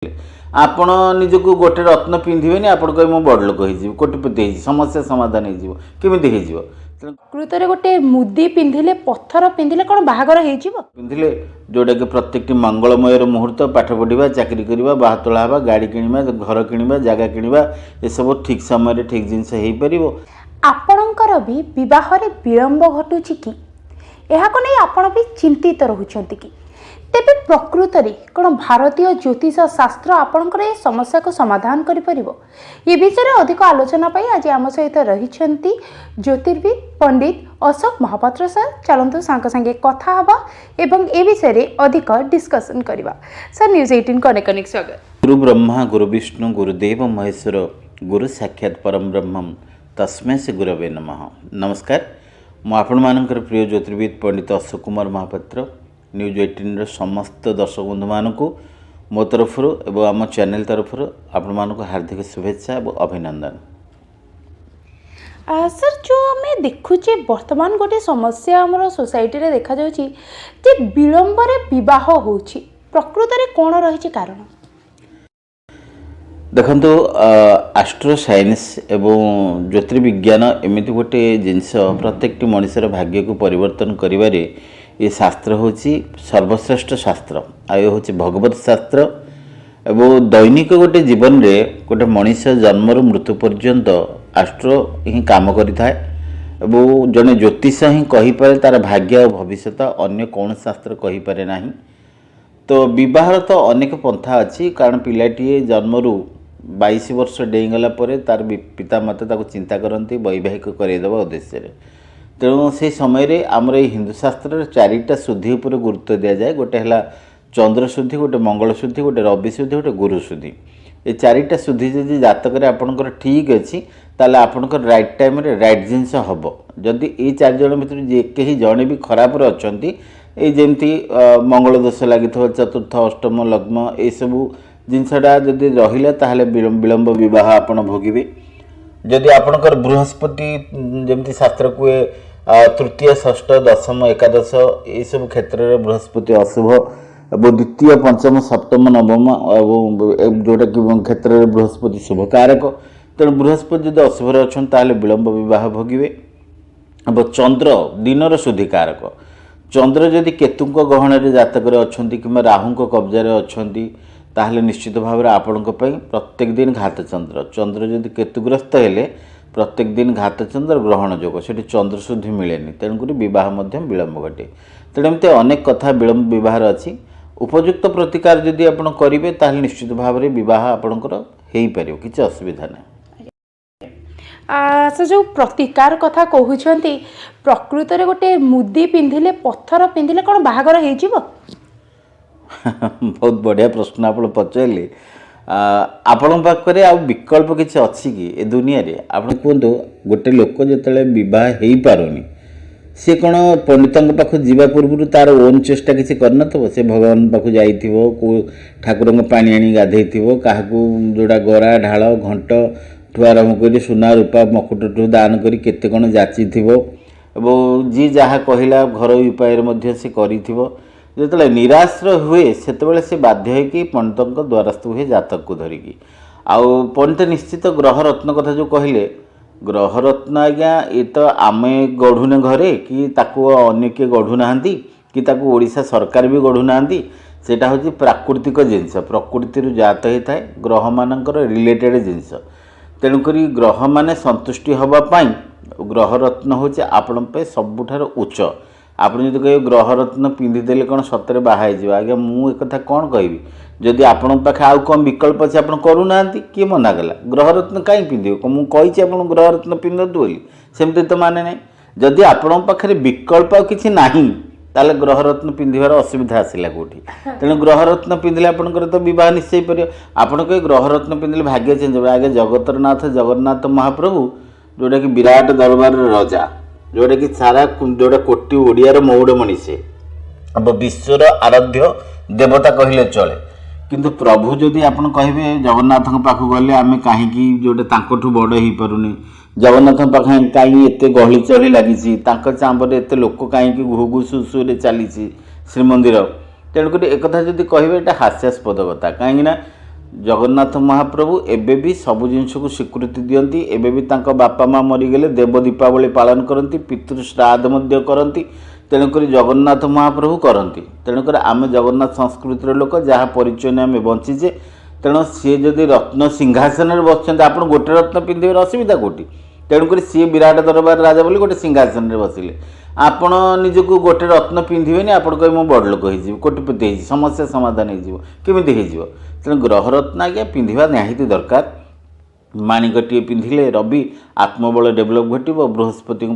ଆପଣ ନିଜକୁ ଗୋଟେ ରତ୍ନ ପିନ୍ଧିବେନି ଆପଣ କହିବେ ମୁଁ ବଡ଼ ଲୋକ ହେଇଯିବି କୋଟିପତି ହେଇଯିବି ସମସ୍ୟା ସମାଧାନ ହେଇଯିବ କେମିତି ହେଇଯିବ ପ୍ରକୃତରେ ଗୋଟେ ମୁଦି ପିନ୍ଧିଲେ ପଥର ପିନ୍ଧିଲେ କ'ଣ ବାହାଘର ହେଇଯିବ? ପିନ୍ଧିଲେ ଯେଉଁଟାକି ପ୍ରତ୍ୟେକଟି ମଙ୍ଗଳମୟର ମୁହୂର୍ତ୍ତ ପାଠ ପଢ଼ିବା ଚାକିରି କରିବା ବାହାତୋଳା ହେବା ଗାଡ଼ି କିଣିବା ଘର କିଣିବା ଜାଗା କିଣିବା ଏସବୁ ଠିକ୍ ସମୟରେ ଠିକ୍ ଜିନିଷ ହେଇପାରିବ। ଆପଣଙ୍କର ବି ବିବାହରେ ବିଳମ୍ବ ଘଟୁଛି କି? ଏହାକୁ ନେଇ ଆପଣ ବି ଚିନ୍ତିତ ରହୁଛନ୍ତି କି? ତେବେ ପ୍ରକୃତରେ କ'ଣ ଭାରତୀୟ ଜ୍ୟୋତିଷ ଶାସ୍ତ୍ର ଆପଣଙ୍କର ଏ ସମସ୍ୟାକୁ ସମାଧାନ କରିପାରିବ? ଏ ବିଷୟରେ ଅଧିକ ଆଲୋଚନା ପାଇଁ ଆଜି ଆମ ସହିତ ରହିଛନ୍ତି ଜ୍ୟୋତିର୍ବିଦ ପଣ୍ଡିତ ଅଶୋକ ମହାପାତ୍ର ସାର୍। ଚାଲନ୍ତୁ ସାଙ୍ଗ ସାଙ୍ଗେ କଥା ହେବା ଏବଂ ଏ ବିଷୟରେ ଅଧିକ ଡିସ୍କସନ୍ କରିବା। ସାର୍ ନ୍ୟୁଜ୍ 18 କୁ ଅନେକ ଅନେକ ସ୍ୱାଗତ। ଗୁରୁ ବ୍ରହ୍ମା ଗୁରୁ ବିଷ୍ଣୁ ଗୁରୁଦେବ ମହେଶ୍ୱର ଗୁରୁ ସାକ୍ଷାତ ପରମ ବ୍ରହ୍ମମ୍ ତସ୍ମୈ ଶ୍ରୀ ଗୁରବେ ନମଃ। ନମସ୍କାର, ମୁଁ ଆପଣମାନଙ୍କର ପ୍ରିୟ ଜ୍ୟୋତିର୍ବିଦ ପଣ୍ଡିତ ଅଶୋକ କୁମାର ମହାପାତ୍ର ନ୍ୟୁଜ୍ 18ର ସମସ୍ତ ଦର୍ଶକ ବନ୍ଧୁମାନଙ୍କୁ ମୋ ତରଫରୁ ଏବଂ ଆମ ଚ୍ୟାନେଲ ତରଫରୁ ଆପଣମାନଙ୍କୁ ହାର୍ଦ୍ଦିକ ଶୁଭେଚ୍ଛା ଏବଂ ଅଭିନନ୍ଦନ। ସାର୍ ଯେଉଁ ଆମେ ଦେଖୁଛେ ବର୍ତ୍ତମାନ ଗୋଟେ ସମସ୍ୟା ଆମର ସୋସାଇଟିରେ ଦେଖାଯାଉଛି ଯେ ବିଳମ୍ବରେ ବିବାହ ହେଉଛି, ପ୍ରକୃତରେ କ'ଣ ରହିଛି କାରଣ? ଦେଖନ୍ତୁ, ଆଷ୍ଟ୍ରୋ ସାଇନ୍ସ ଏବଂ ଜ୍ୟୋତିର୍ବିଜ୍ଞାନ ଏମିତି ଗୋଟେ ଜିନିଷ ପ୍ରତ୍ୟେକଟି ମଣିଷର ଭାଗ୍ୟକୁ ପରିବର୍ତ୍ତନ କରିବାରେ ଏ ଶାସ୍ତ୍ର ହେଉଛି ସର୍ବଶ୍ରେଷ୍ଠ ଶାସ୍ତ୍ର ଆଉ ଏ ହେଉଛି ଭଗବତ ଶାସ୍ତ୍ର ଏବଂ ଦୈନିକ ଗୋଟେ ଜୀବନରେ ଗୋଟେ ମଣିଷ ଜନ୍ମରୁ ମୃତ୍ୟୁ ପର୍ଯ୍ୟନ୍ତ ଆଷ୍ଟ୍ରୋ ହିଁ କାମ କରିଥାଏ ଏବଂ ଜଣେ ଜ୍ୟୋତିଷ ହିଁ କହିପାରେ ତା'ର ଭାଗ୍ୟ ଆଉ ଭବିଷ୍ୟତ, ଅନ୍ୟ କୌଣସି ଶାସ୍ତ୍ର କହିପାରେ ନାହିଁ। ତ ବିବାହର ତ ଅନେକ ପନ୍ଥା ଅଛି, କାରଣ ପିଲାଟିଏ ଜନ୍ମରୁ 22 ବର୍ଷ ଡେଇଁଗଲା ପରେ ତାର ପିତାମାତା ତାକୁ ଚିନ୍ତା କରନ୍ତି ବୈବାହିକ କରାଇଦେବା ଉଦ୍ଦେଶ୍ୟରେ। ତେଣୁ ସେହି ସମୟରେ ଆମର ଏଇ ହିନ୍ଦୁ ଶାସ୍ତ୍ରରେ 4ଟା ଶୁଦ୍ଧି ଉପରେ ଗୁରୁତ୍ୱ ଦିଆଯାଏ। ଗୋଟେ ହେଲା ଚନ୍ଦ୍ର ଶୁଦ୍ଧି, ଗୋଟେ ମଙ୍ଗଳ ଶୁଦ୍ଧି, ଗୋଟେ ରବି ଶୁଦ୍ଧି, ଗୋଟେ ଗୁରୁ ଶୁଦ୍ଧି। ଏ 4ଟା ଶୁଦ୍ଧି ଯଦି ଜାତକରେ ଆପଣଙ୍କର ଠିକ୍ ଅଛି ତାହେଲେ ଆପଣଙ୍କର ରାଇଟ୍ ଟାଇମ୍ରେ ରାଇଟ୍ ଜିନିଷ ହେବ। ଯଦି ଏଇ 4 ଜଣ ଭିତରୁ ଯେ କେହି ଜଣେ ବି ଖରାପରେ ଅଛନ୍ତି, ଏଇ ଯେମିତି ମଙ୍ଗଳ ଦୋଷ ଲାଗିଥିବ, ଚତୁର୍ଥ ଅଷ୍ଟମ ଲଗ୍ନ ଏସବୁ ଜିନିଷଟା ଯଦି ରହିଲା ତାହେଲେ ବିଳମ୍ବ ବିବାହ ଆପଣ ଭୋଗିବେ। ଯଦି ଆପଣଙ୍କର ବୃହସ୍ପତି ଯେମିତି ଶାସ୍ତ୍ର କୁହେ ତୃତୀୟ ଷଷ୍ଠ ଦଶମ ଏକାଦଶ ଏସବୁ କ୍ଷେତ୍ରରେ ବୃହସ୍ପତି ଅଶୁଭ ଏବଂ ଦ୍ୱିତୀୟ ପଞ୍ଚମ ସପ୍ତମ ନବମ ଏବଂ ଯେଉଁଟାକି କ୍ଷେତ୍ରରେ ବୃହସ୍ପତି ଶୁଭ କାରକ। ତେଣୁ ବୃହସ୍ପତି ଯଦି ଅଶୁଭରେ ଅଛନ୍ତି ତାହେଲେ ବିଳମ୍ବ ବିବାହ ଭୋଗିବେ। ଏବଂ ଚନ୍ଦ୍ର ଦିନର ଶୁଦ୍ଧି କାରକ। ଚନ୍ଦ୍ର ଯଦି କେତୁଙ୍କ ଗହଣରେ ଜାତକରେ ଅଛନ୍ତି କିମ୍ବା ରାହୁଙ୍କ କବ୍ଜାରେ ଅଛନ୍ତି ତାହେଲେ ନିଶ୍ଚିତ ଭାବରେ ଆପଣଙ୍କ ପାଇଁ ପ୍ରତ୍ୟେକ ଦିନ ଘାତଚନ୍ଦ୍ର। ଚନ୍ଦ୍ର ଯଦି କେତୁଗ୍ରସ୍ତ ହେଲେ ପ୍ରତ୍ୟେକ ଦିନ ଘାତଚନ୍ଦ୍ର ଗ୍ରହଣ ଯୋଗ, ସେଠି ଚନ୍ଦ୍ର ଶୁଦ୍ଧି ମିଳେନି, ତେଣୁକରି ବିବାହ ମଧ୍ୟ ବିଳମ୍ବ ଘଟେ। ତେଣୁ ଏମିତି ଅନେକ କଥା ବିଳମ୍ବ ବିବାହର ଅଛି। ଉପଯୁକ୍ତ ପ୍ରତିକାର ଯଦି ଆପଣ କରିବେ ତାହେଲେ ନିଶ୍ଚିତ ଭାବରେ ବିବାହ ଆପଣଙ୍କର ହେଇପାରିବ, କିଛି ଅସୁବିଧା ନାହିଁ। ସେ ଯେଉଁ ପ୍ରତିକାର କଥା କହୁଛନ୍ତି, ପ୍ରକୃତରେ ଗୋଟେ ମୁଦି ପିନ୍ଧିଲେ ପଥର ପିନ୍ଧିଲେ କ'ଣ ବାହାଘର ହେଇଯିବ? ବହୁତ ବଢ଼ିଆ ପ୍ରଶ୍ନ ଆପଣ ପଚାରିଲେ। ଆପଣଙ୍କ ପାଖରେ ଆଉ ବିକଳ୍ପ କିଛି ଅଛି କି ଏ ଦୁନିଆରେ? ଆପଣ କୁହନ୍ତୁ, ଗୋଟେ ଲୋକ ଯେତେବେଳେ ବିବାହ ହେଇପାରୁନି ସେ କ'ଣ ପଣ୍ଡିତଙ୍କ ପାଖକୁ ଯିବା ପୂର୍ବରୁ ତା'ର ଓନ୍ ଚେଷ୍ଟା କିଛି କରିନଥିବ? ସେ ଭଗବାନଙ୍କ ପାଖକୁ ଯାଇଥିବ, କେଉଁ ଠାକୁରଙ୍କ ପାଣି ଆଣି ଗାଧେଇଥିବ, କାହାକୁ ଯେଉଁଟା ଗରା ଢାଳ ଘଣ୍ଟଠୁ ଆରମ୍ଭ କରି ସୁନା ରୂପା ମକୁଟଠୁ ଦାନ କରି କେତେ କ'ଣ ଯାଚିଥିବ ଏବଂ ଯିଏ ଯାହା କହିଲା ଘରୋଇ ଉପାୟରେ ମଧ୍ୟ ସେ କରିଥିବ। ଯେତେବେଳେ ନିରାଶ୍ର ହୁଏ ସେତେବେଳେ ସେ ବାଧ୍ୟ ହୋଇକି ପଣ୍ଡିତଙ୍କ ଦ୍ୱାରସ୍ଥ ହୁଏ ଜାତକକୁ ଧରିକି। ଆଉ ପଣ୍ଡିତ ନିଶ୍ଚିତ ଗ୍ରହରତ୍ନ କଥା ଯେଉଁ କହିଲେ, ଗ୍ରହରତ୍ନ ଆଜ୍ଞା ଏ ତ ଆମେ ଗଢ଼ୁନେ ଘରେ, କି ତାକୁ ଅନ୍ୟ କିଏ ଗଢ଼ୁନାହାନ୍ତି, କି ତାକୁ ଓଡ଼ିଶା ସରକାର ବି ଗଢ଼ୁନାହାନ୍ତି। ସେଇଟା ହେଉଛି ପ୍ରାକୃତିକ ଜିନିଷ, ପ୍ରକୃତିରୁ ଜାତ ହେଇଥାଏ, ଗ୍ରହମାନଙ୍କର ରିଲେଟେଡ଼୍ ଜିନିଷ। ତେଣୁକରି ଗ୍ରହମାନେ ସନ୍ତୁଷ୍ଟି ହେବା ପାଇଁ ଗ୍ରହରତ୍ନ ହେଉଛି ଆପଣଙ୍କ ପାଇଁ ସବୁଠାରୁ ଉଚ୍ଚ। ଆପଣ ଯଦି କହିବେ ଗ୍ରହରତ୍ନ ପିନ୍ଧିଦେଲେ କ'ଣ ସତରେ ବାହା ହେଇଯିବ, ଆଜ୍ଞା ମୁଁ ଏକଥା କ'ଣ କହିବି? ଯଦି ଆପଣଙ୍କ ପାଖେ ଆଉ କ'ଣ ବିକଳ୍ପ ଅଛି ଆପଣ କରୁନାହାନ୍ତି, କିଏ ମନା କଲା? ଗ୍ରହରତ୍ନ କାହିଁ ପିନ୍ଧିବ? ମୁଁ କହିଛି ଆପଣ ଗ୍ରହରତ୍ନ ପିନ୍ଧନ୍ତୁ ବୋଲି, ସେମିତି ତ ମାନେ ନାହିଁ। ଯଦି ଆପଣଙ୍କ ପାଖରେ ବିକଳ୍ପ ଆଉ କିଛି ନାହିଁ ତାହେଲେ ଗ୍ରହରତ୍ନ ପିନ୍ଧିବାର ଅସୁବିଧା ଆସିଲା କେଉଁଠି? ତେଣୁ ଗ୍ରହରତ୍ନ ପିନ୍ଧିଲେ ଆପଣଙ୍କର ତ ବିବାହ ନିଶ୍ଚୟ ହେଇପାରିବ। ଆପଣ କହିବେ ଗ୍ରହରତ୍ନ ପିନ୍ଧିଲେ ଭାଗ୍ୟ ଚେଞ୍ଜ ହେବ, ଆଜ୍ଞା ଜଗତର ନାଥ ଜଗନ୍ନାଥ ମହାପ୍ରଭୁ ଯେଉଁଟାକି ବିରାଟ ଦରବାରର ରଜା, ଯେଉଁଟାକି ସାରା ଯେଉଁଟା କୋଟି ଓଡ଼ିଆର ମଉଡ଼ମଣି ସେ ଏବଂ ବିଶ୍ୱର ଆରାଧ୍ୟ ଦେବତା କହିଲେ ଚଳେ। କିନ୍ତୁ ପ୍ରଭୁ ଯଦି ଆପଣ କହିବେ ଜଗନ୍ନାଥଙ୍କ ପାଖକୁ ଗଲେ ଆମେ କାହିଁକି ଯେଉଁଟା ତାଙ୍କଠୁ ବଡ଼ ହେଇପାରୁନି, ଜଗନ୍ନାଥଙ୍କ ପାଖେ କାହିଁକି ଏତେ ଗହଳି ଚଳି ଲାଗିଛି, ତାଙ୍କ ଚାମ୍ବରେ ଏତେ ଲୋକ କାହିଁକି ଘୁ ଘୁ ସୁ ସୁରେ ଚାଲିଛି ଶ୍ରୀମନ୍ଦିର। ତେଣୁକରି ଏକଥା ଯଦି କହିବେ ଏଇଟା ହାସ୍ୟାସ୍ପଦ କଥା, କାହିଁକିନା जगन्नाथ महाप्रभु एबे भी सब जिनस को स्वीकृति दियंती एबे भी तांका बापा माँ मरीगले देव दीपावली पालन करती पितृ श्राद्ध मध्य करती तेणुक जगन्नाथ महाप्रभु करती तेणुक आम जगन्नाथ संस्कृतिर लोक जहाँ परिचय ने आम बंचीचे तेणु सी जदि रत्न सिंहासन में बसते आप गोटे रत्न पिंधे असुविधा कौटी तेणुक सी विराट दरबार राजा बोली गोटे सिंहासन में बसिले आपण निजक गोटे रत्न पिंधे आप कह मुझे बड़ लोक हो कोटिपति हो समस्या समाधान होमती हो तेणु ग्रह रत्न आज्ञा पिंधा निहाती दरकार माणिकटे पिंधिले रवि आत्मबल डेभलप घटो बृहस्पति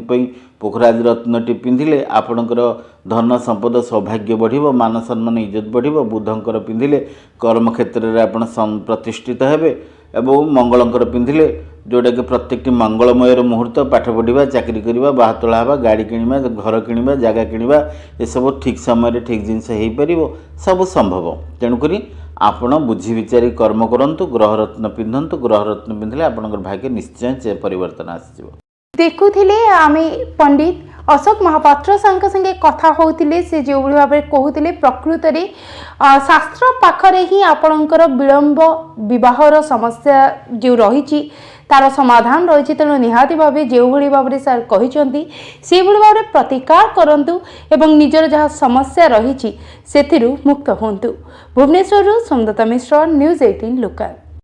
पोखराज रत्नटी पिंधिले आपणकर धन संपद सौभाग्य बढ़िबो मान सम्मान इज्जत बढ़िबो बुधंकर पिंधिले कर्म क्षेत्र में आपण प्रतिष्ठित हेबे एवं मंगलंकर पिंधिले जोटा कि प्रत्येक मंगलमय मुहूर्त पाठ पढ़ा चाकरी करवा बाहातोला हवा गाड़ी किणवा घर किणवा जगह किणवा ये सब ठीक समय ठीक जिनस हो पार सब संभव तेणुक आपण बुझी विचारी कर्म करंतु ग्रह रत्न पिंधंतु ग्रह रत्न पिंधिले आपनकर भाग्य निश्चय परिवर्तन आसीजिवो। देखुथिले आमे पंडित अशोक महापात्र संगे कथा होउथिले से जो भाव में कहते प्रकृत रे शास्त्र पाखरे ही आपणकर विलंब विवाहर समस्या जो रही तार समाधान रही तेणु निहाती भाव जो भाव में सर कहते से भाव में प्रतिकार करंतु एवं निजर जहाँ समस्या रही से मुक्त होंतु। भुवनेश्वर सुंदरता मिश्र न्यूज़ 18 लोकल।